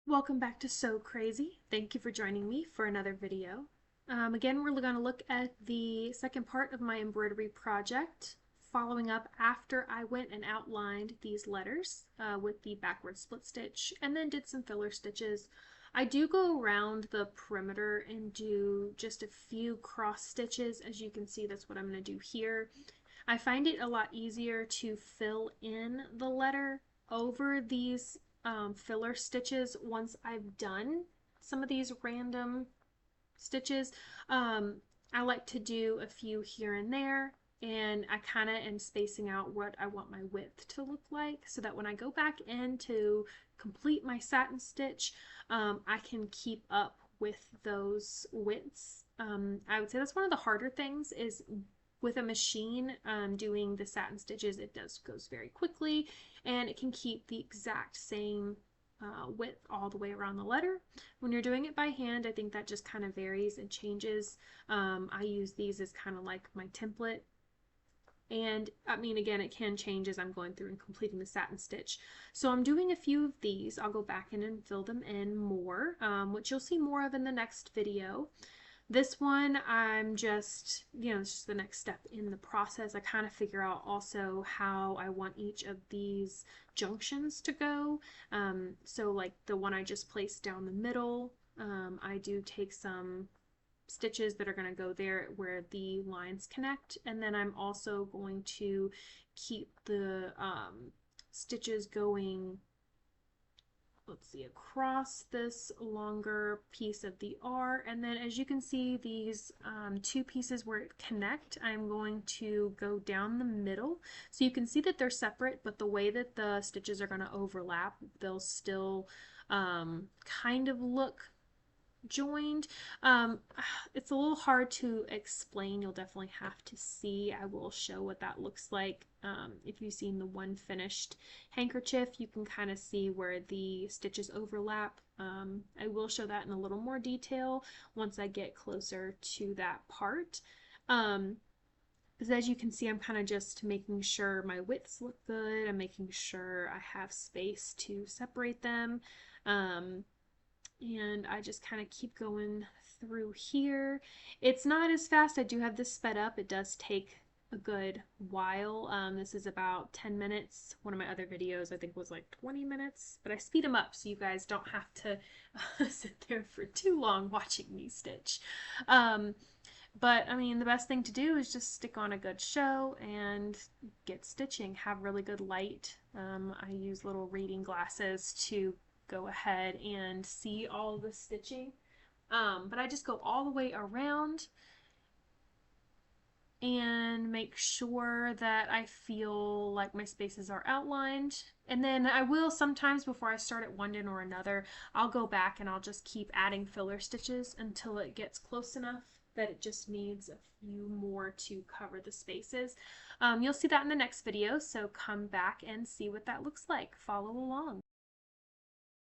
Welcome back to So Crazy. Thank you for joining me for another video. Again, we're going to look at the second part of my embroidery project, following up after I went and outlined these letters with the backward split stitch and then did some filler stitches. I do go around the perimeter and do just a few cross stitches. As you can see, that's what I'm going to do here. I find it a lot easier to fill in the letter over these filler stitches once I've done some of these random stitches. I like to do a few here and there, and I kind of am spacing out what I want my width to look like so that when I go back in to complete my satin stitch, I can keep up with those widths. I would say that's one of the harder things is with a machine doing the satin stitches. It goes very quickly, and it can keep the exact same width all the way around the letter. When you're doing it by hand, I think that just kind of varies and changes. I use these as kind of like my template. And I mean, again, it can change as I'm going through and completing the satin stitch. So I'm doing a few of these. I'll go back in and fill them in more, which you'll see more of in the next video. This one, I'm just, it's just the next step in the process. I kind of figure out also how I want each of these junctions to go. So like the one I just placed down the middle, I do take some stitches that are going to go there where the lines connect. And then I'm also going to keep the stitches going, let's see, across this longer piece of the R. And then as you can see, these two pieces where it connect, I'm going to go down the middle. So you can see that they're separate, but the way that the stitches are going to overlap, they'll still kind of look joined. It's a little hard to explain. You'll definitely have to see. I will show what that looks like. If you've seen the one finished handkerchief, you can kind of see where the stitches overlap. I will show that in a little more detail once I get closer to that part. Because as you can see, I'm kind of just making sure my widths look good. I'm making sure I have space to separate them. And I just kind of keep going through here. It's not as fast. I do have this sped up. It does take a good while. This is about 10 minutes. One of my other videos I think was like 20 minutes, but I speed them up so you guys don't have to sit there for too long watching me stitch. But I mean, the best thing to do is just stick on a good show and get stitching. Have really good light. I use little reading glasses to go ahead and see all the stitching. But I just go all the way around and make sure that I feel like my spaces are outlined. And then I will sometimes, before I start at one end or another, I'll go back and I'll just keep adding filler stitches until it gets close enough that it just needs a few more to cover the spaces. You'll see that in the next video, so come back and see what that looks like. Follow along.